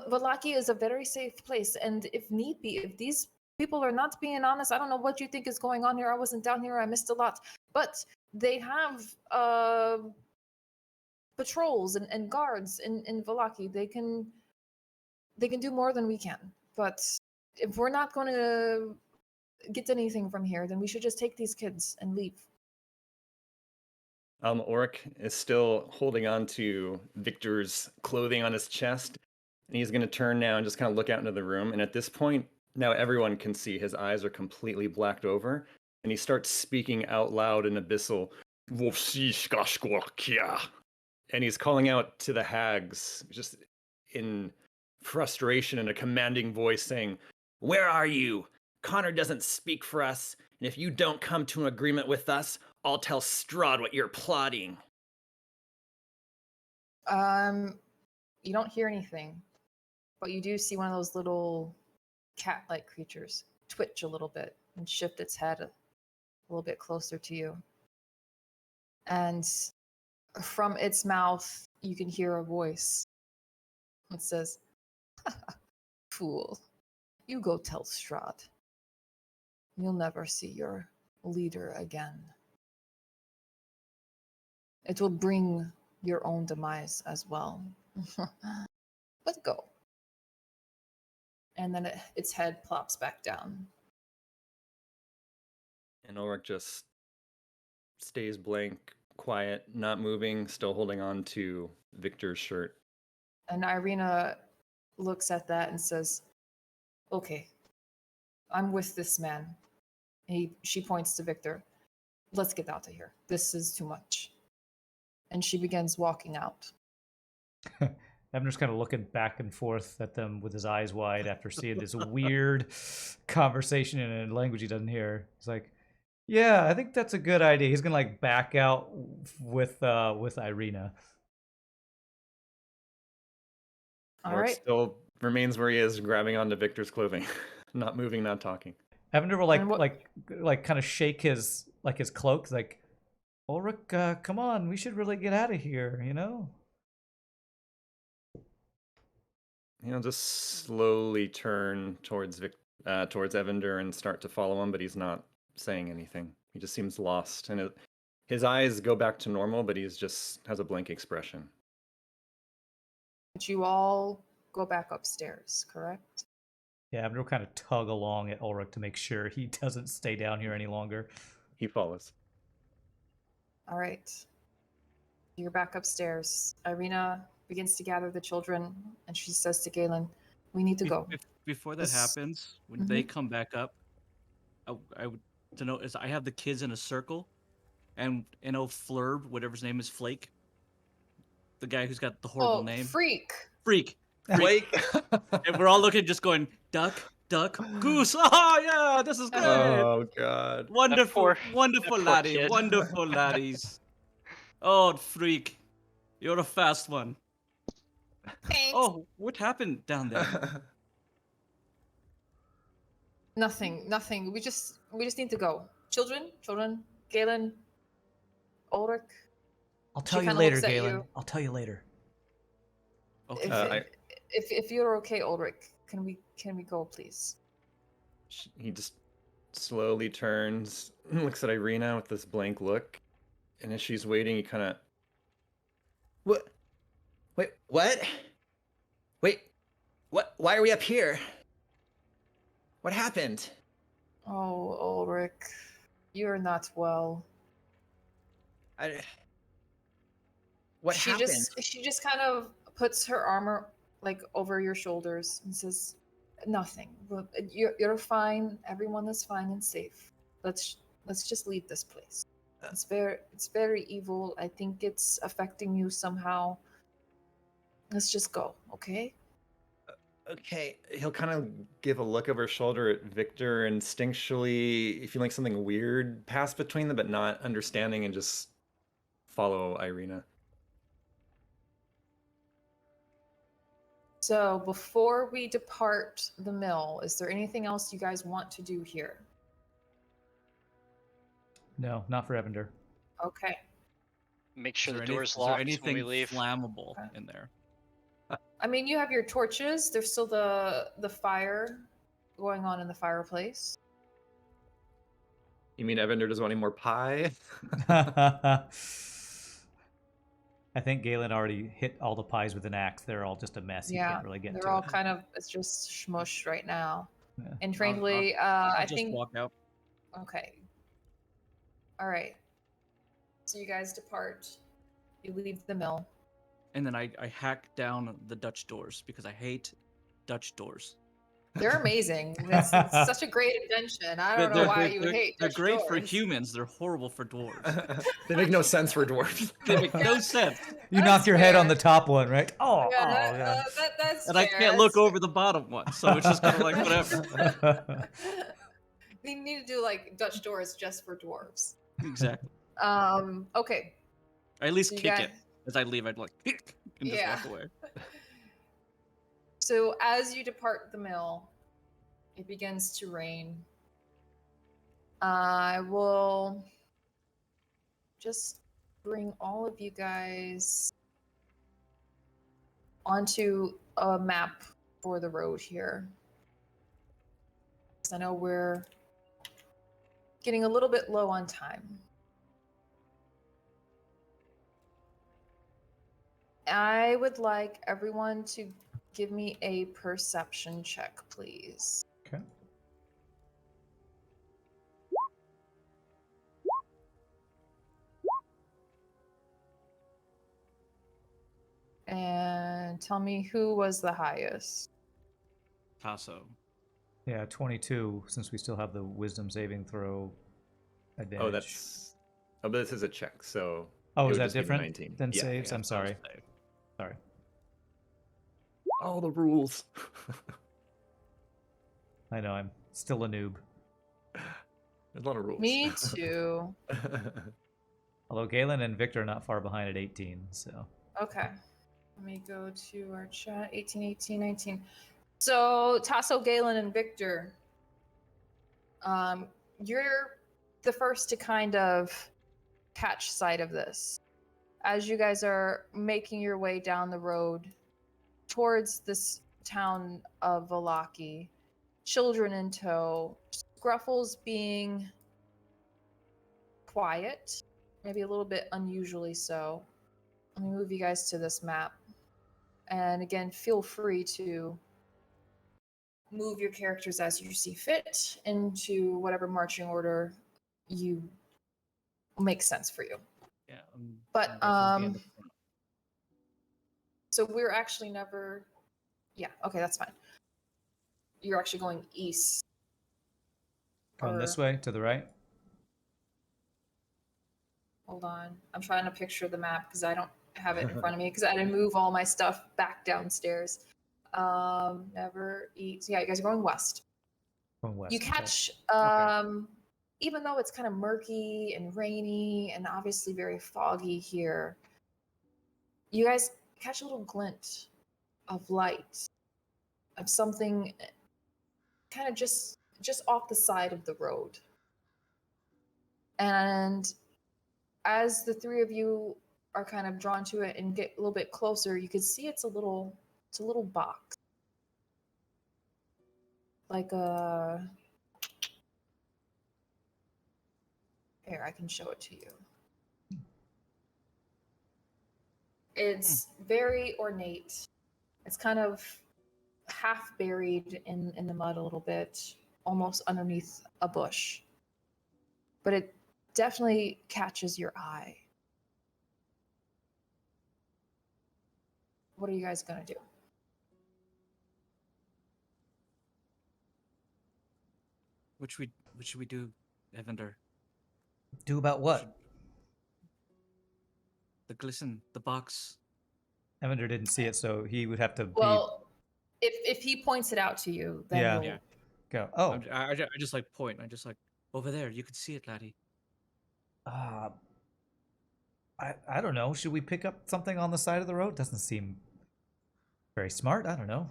Valaki is a very safe place, and if need be, if these people are not being honest, I don't know what you think is going on here. I wasn't down here. I missed a lot, but they have patrols and guards in Valaki. They can do more than we can. But if we're not going to get anything from here, then we should just take these kids and leave. Ulrich is still holding on to Victor's clothing on his chest. And he's going to turn now and just kind of look out into the room. And at this point, now everyone can see his eyes are completely blacked over. And he starts speaking out loud in abyssal. And he's calling out to the hags, just in frustration and a commanding voice, saying, "Where are you? Connor doesn't speak for us. And if you don't come to an agreement with us, I'll tell Strahd what you're plotting." You don't hear anything, but you do see one of those little cat-like creatures twitch a little bit and shift its head a little bit closer to you. And from its mouth, you can hear a voice. It says, "Fool, you go tell Strahd. You'll never see your leader again. It will bring your own demise as well. But go." And then its head plops back down. And Ulrich just stays blank, quiet, not moving, still holding on to Victor's shirt. And Irina looks at that and says, "Okay, I'm with this man." She points to Victor. "Let's get out of here. This is too much." And she begins walking out. Evander's kind of looking back and forth at them with his eyes wide after seeing this weird conversation in a language he doesn't hear. He's like, "Yeah, I think that's a good idea." He's gonna like back out with Irina. All Ulrich right. still remains where he is, grabbing onto Victor's clothing, not moving, not talking. Evander will And what- like kind of shake his cloak, like, "Ulrich, come on, we should really get out of here, you know." He'll just slowly turn towards towards Evander and start to follow him, but he's not saying anything. He just seems lost, and his eyes go back to normal, but he's just has a blank expression. But you all go back upstairs, correct? Yeah, Evander will kind of tug along at Ulrich to make sure he doesn't stay down here any longer. He follows. All right. You're back upstairs. Irina begins to gather the children, and she says to Galen, "We need to go." Before that This- happens, when they come back up, I would to know is I have the kids in a circle, and Flurb, whatever his name is, Flake, the guy who's got the horrible name, Freak. Freak, Wait. and we're all looking, just going, duck, duck, goose. Oh yeah, this is great. Oh God. Wonderful, That wonderful poor laddie, kid. wonderful laddies. Oh, Freak, you're a fast one. Thanks. Oh, what happened down there? Nothing. We just need to go. Children, Galen, Ulrich. I'll tell She you kinda later, looks at Galen. you. I'll tell you later. Okay. If you're okay, Ulrich, can we go, please? He just slowly turns, looks at Irina with this blank look, and as she's waiting, he kind of, "What? Wait, what? Wait, what? Why are we up here? What happened?" Oh, Ulrich, you're not well. What she happened? she just kind of puts her armor like over your shoulders and says, "Nothing. You're fine. Everyone is fine and safe. Let's just leave this place. It's very evil. I think it's affecting you somehow. Let's just go, okay?" Okay, he'll kind of give a look over his shoulder at Victor, instinctually feeling something weird pass between them, but not understanding, and just follow Irina. So before we depart the mill, is there anything else you guys want to do here? No, not for Evander. Okay. Make sure Is the there door's is there locked anything when we leave. flammable Okay. in there? I mean, you have your torches. There's still the fire going on in the fireplace. You mean Evander doesn't want any more pie? I think Galen already hit all the pies with an axe. They're all just a mess. He Yeah, can't really get they're to all it. kind of, it's just smush right now. Yeah. And frankly, I I'll just think, walk out. okay. All right. So you guys depart. You leave the mill. and then I hack down the Dutch doors because I hate Dutch doors. They're amazing. It's such a great invention. I don't know why you would hate They're Dutch great for doors. humans. They're horrible for dwarves. They make no sense for dwarves. They make no sense. You That's knock your head on fair. the top one, right? Oh, Yeah, yeah. that's And I fair, can't look that's fair. over the bottom one, so it's just kind of like whatever. We need to do like Dutch doors just for dwarves. Exactly. Okay. I at least So you kick got- it as I leave. I'd like and just Yeah. walk away. So as you depart the mill, it begins to rain. I will just bring all of you guys onto a map for the road here. 'Cause I know we're getting a little bit low on time. I would like everyone to give me a perception check, please. Okay. And tell me who was the highest. Tasso. Yeah, 22, since we still have the wisdom saving throw advantage. Oh, that's. Oh, but this is a check, so. Oh, it is would that just be different 19. than Yeah, saves? yeah. I'm sorry. Sorry. All the rules. I know, I'm still a noob. There's a lot of rules. Me too. Although Galen and Victor are not far behind at 18, so. Okay. Let me go to our chat. 18, 18, 19. So Tasso, Galen, and Victor, you're the first to kind of catch sight of this. As you guys are making your way down the road towards this town of Valaki, children in tow, Scruffles being quiet, maybe a little bit unusually so. Let me move you guys to this map. And again, feel free to move your characters as you see fit into whatever marching order you makes sense for you. Yeah. But, I'm definitely in the front. So we're actually never. Yeah, okay, that's fine. You're actually going east. Going this or- way, to the right? Hold on. I'm trying to picture the map because I don't have it in front of me because I didn't move all my stuff back downstairs. Never eat. So yeah, you guys are going west. Going west. You okay. catch, even though it's kind of murky and rainy and obviously very foggy here, you guys catch a little glint of light of something kind of just off the side of the road. And as the three of you are kind of drawn to it and get a little bit closer, you can see it's a little box. Like a here, I can show it to you. It's very ornate. It's kind of half buried in the mud a little bit, almost underneath a bush. But it definitely catches your eye. What are you guys gonna do? What should we do, Evander? Do about what? The glisten, the box. Evander didn't see it, so he would have to be. Well, if he points it out to you, then Yeah. you'll Yeah. Go. Oh. I just like point. I just like over there. You can see it, laddie. I don't know. Should we pick up something on the side of the road? Doesn't seem very smart. I don't know.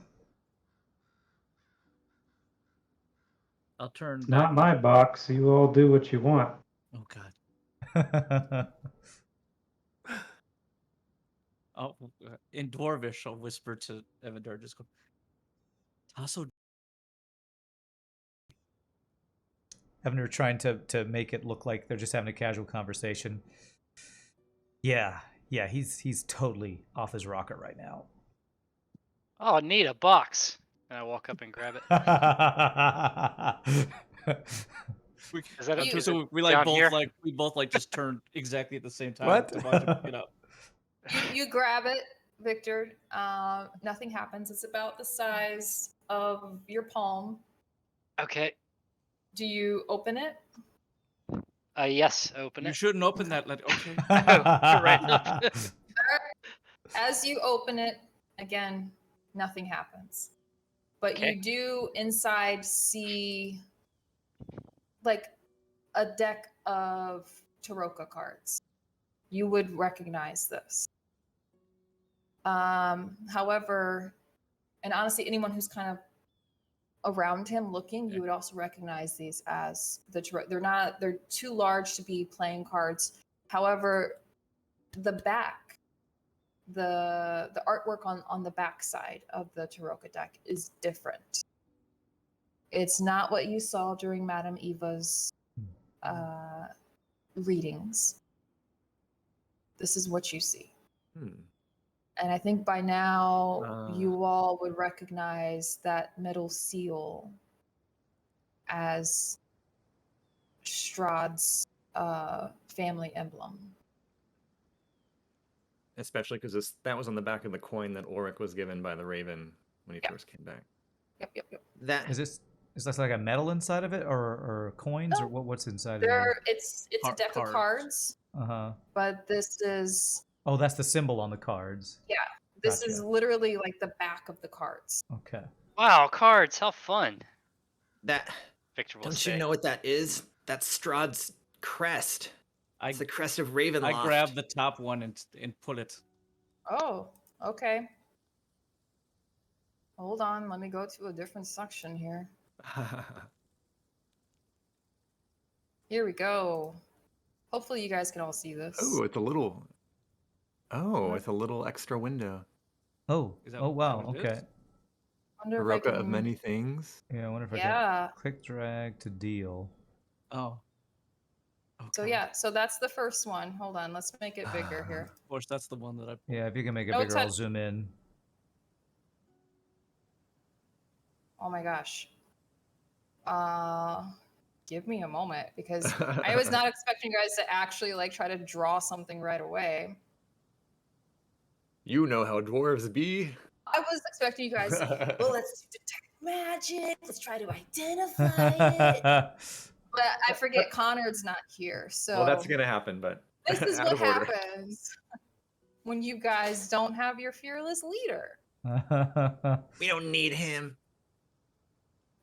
I'll turn. It's back. not my box. You all do what you want. Oh God. In Dwarvish, I'll whisper to Evander, just go, Tasso. Evander trying to make it look like they're just having a casual conversation. Yeah, he's totally off his rocker right now. Oh, neat, a box. And I walk up and grab it. Is that You- is So it we down here? both just turned exactly at the same time What? to watch him pick it up. you grab it Victor, nothing happens. It's about the size of your palm. Okay. Do you open it? Yes, open You it. shouldn't open that. Like, okay. Right. As you open it, again, nothing happens. But Okay. you do inside see like a deck of Taroka cards. You would recognize this. However, and honestly, anyone who's kind of around him looking, you would also recognize these as the tarot. They're too large to be playing cards. However, the back, the artwork on the back side of the Taroka deck is different. It's not what you saw during Madame Eva's readings. This is what you see. And I think by now you all would recognize that middle seal as Strahd's family emblem. Especially because that was on the back of the coin that Auric was given by the Raven when he first came back. Yep. That Is this like a metal inside of it, or coins, No. or what's inside of it? It's a deck of cards, But this is that's the symbol on the cards. this Gotcha. is literally like the back of the cards. Okay. Wow, cards, how fun. That Victor will don't say. you know what that is? That's Strahd's crest. It's the crest of Ravenloft. I grabbed the top one and put it. Oh, okay. Hold on, let me go to a different section here. Here we go. Hopefully you guys can all see this. Oh, it's a little. It's a little extra window. Oh. Is that Wow. what it Okay. is? Wonder if I Taroka of can- many things. Yeah. I wonder if I Yeah. can click drag to deal. Oh. So Okay. yeah, so that's the first one. Hold on, let's make it bigger here. Of course, that's the one that I. Yeah. If you can make it No bigger, I'll touch. zoom in. Oh my gosh. Give me a moment because I was not expecting you guys to actually like try to draw something right away. You know how dwarves be. I was expecting you guys, well, let's detect magic. Let's try to identify it. But I forget Conrad's not here. So Well, that's gonna happen, but this is out what of order. happens when you guys don't have your fearless leader. We don't need him.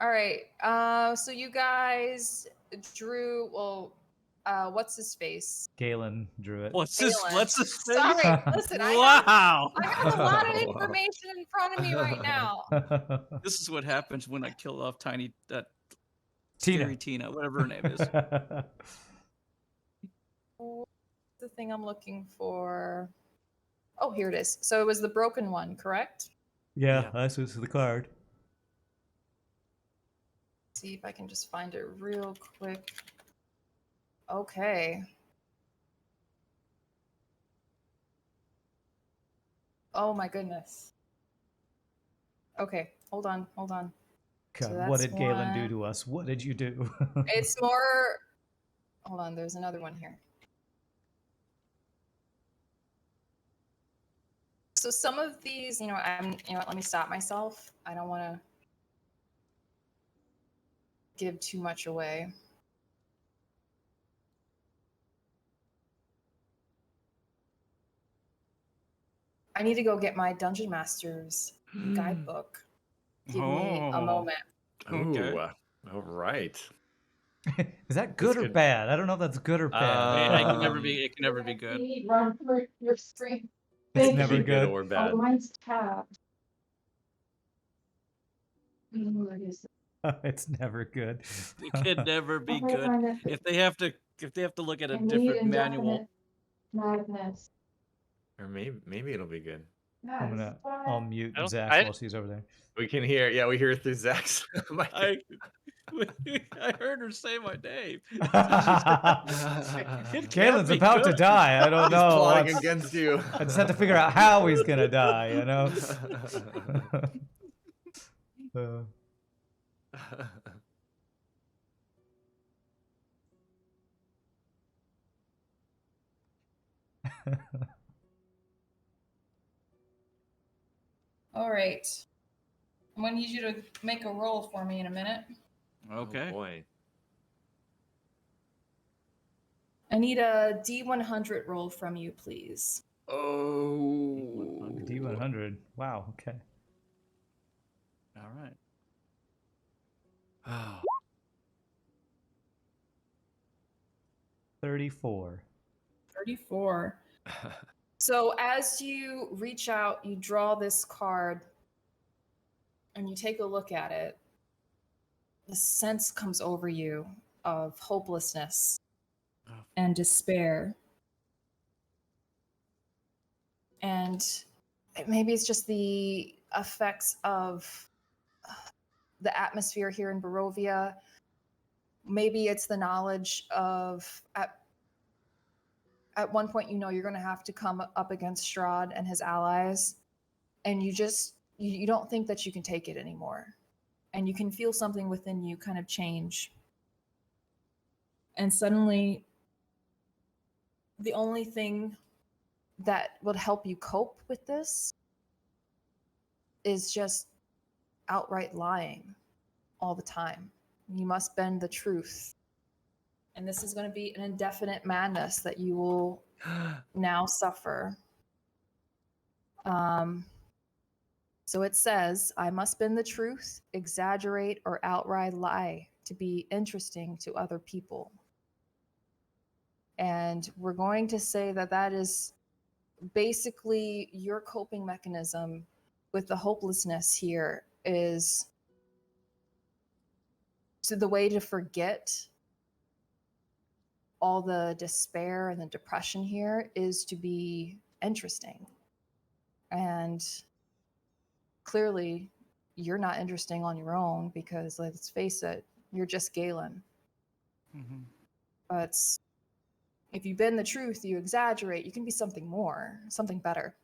All right. So you guys drew, well, what's his face? Galen drew it. What's Galen. this face? Sorry, listen, Wow. I have a lot of information in front of me right now. This is what happens when I kill off Tiny Tina. Scary Tina, whatever her name is. What's the thing I'm looking for? Oh, here it is. So it was the broken one, correct? Yeah, that's the card. See if I can just find it real quick. Okay. Oh my goodness. Okay, hold on. God, So what that's did Galen do one. to us? What did you do? It's more. Hold on, there's another one here. So some of these, let me stop myself. I don't want to give too much away. I need to go get my Dungeon Master's guidebook. Give me a moment. Okay. All right. Is that good or good. bad? I don't know if that's good or bad. It can never be. It can never be good. Run for your screen. It's It could never be good. or Oh, bad. mine's tabbed. What is it? It's never good. It can never be I'll good. find it. If they have to look at a I need different manual. indefinite madness. Or maybe it'll be good. I'm gonna. I'll mute I don't- Zach I- while she's over there. We can hear. Yeah, we hear it through Zach's mic. I heard her say my name. It can't Galen's be about to good. die. I don't He's know. plotting What's- against you. I just have to figure out how he's gonna die. You know. All right. I'm going to need you to make a roll for me in a minute. Okay. Oh boy. I need a D100 roll from you, please. Oh. D100. Wow. Okay. All right. Oh. 34. 34. So as you reach out, you draw this card and you take a look at it. The sense comes over you of hopelessness Oh. and despair. And maybe it's just the effects of the atmosphere here in Barovia. Maybe it's the knowledge of at one point, you know, you're going to have to come up against Strahd and his allies, and you don't think that you can take it anymore, and you can feel something within you kind of change, and suddenly the only thing that would help you cope with this is just outright lying all the time. You must bend the truth. And this is going to be an indefinite madness that you will now suffer. So it says, I must bend the truth, exaggerate, or outright lie to be interesting to other people. And we're going to say that that is basically your coping mechanism with the hopelessness here is so the way to forget all the despair and the depression here is to be interesting. And clearly, you're not interesting on your own because, let's face it, you're just Galen. Mm-hmm. But if you bend the truth, you exaggerate, you can be something more, something better.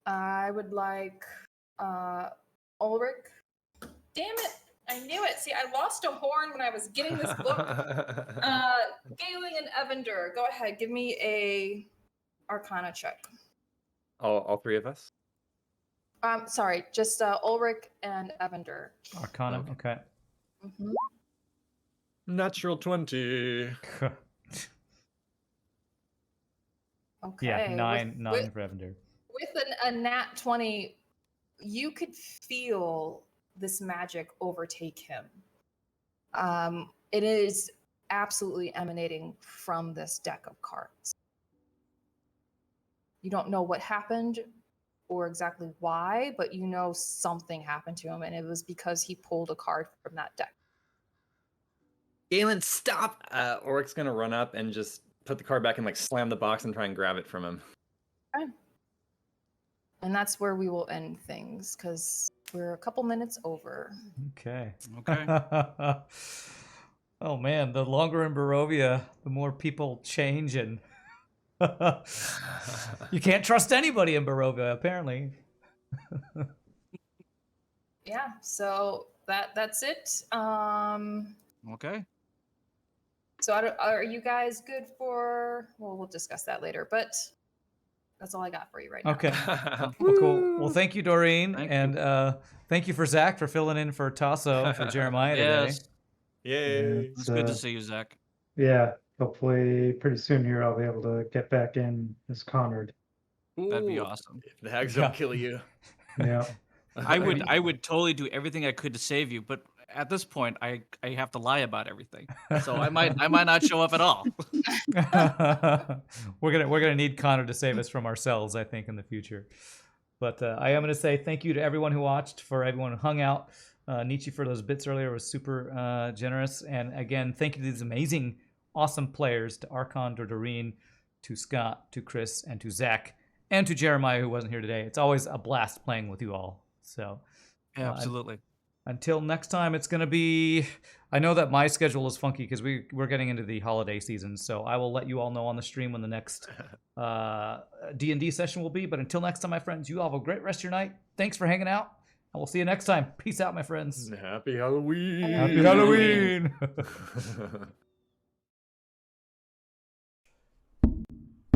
I would like Ulrich. Damn it! I knew it. See, I lost a horn when I was getting this book. Galen and Evander, go ahead. Give me a Arcana check. all three of us? Sorry, just Ulrich and Evander. Arcana. Okay. Mm-hmm. Natural 20. Okay. Yeah, nine for Evander. With a nat 20, you could feel this magic overtake him. It is absolutely emanating from this deck of cards. You don't know what happened or exactly why, but you know something happened to him, and it was because he pulled a card from that deck. Galen, stop! Oric's gonna run up and just put the card back and like slam the box and try and grab it from him. Okay. And that's where we will end things because we're a couple minutes over. Okay. Okay. Oh man, the longer in Barovia, the more people change, and you can't trust anybody in Barovia, apparently. Yeah, so that's it. Okay. So are you guys good for? Well, we'll discuss that later, but that's all I got for you right now. Okay. Well, cool. Well, thank you, Doreen, Thank and thank you for Zach for filling in for Tasso for Jeremiah today. Yes. Yay! It's good to see you, Zach. Yeah, hopefully pretty soon here I'll be able to get back in as Conrad. That'd be Ooh, awesome. If the hags Yeah. don't kill you. Yeah. I would totally do everything I could to save you, but at this point I have to lie about everything. So I might not show up at all. we're gonna need Connor to save us from ourselves, I think, in the future. But I am gonna say thank you to everyone who watched, for everyone who hung out. Nietzsche for those bits earlier was super generous, and again, thank you to these amazing, awesome players, to Archon, to Doreen, to Scott, to Chris, and to Zach, and to Jeremiah who wasn't here today. It's always a blast playing with you all. So Yeah, absolutely. until next time, it's going to be... I know that my schedule is funky because we're getting into the holiday season, so I will let you all know on the stream when the next D&D session will be. But until next time, my friends, you all have a great rest of your night. Thanks for hanging out, and we'll see you next time. Peace out, my friends. Happy Halloween! Happy Halloween!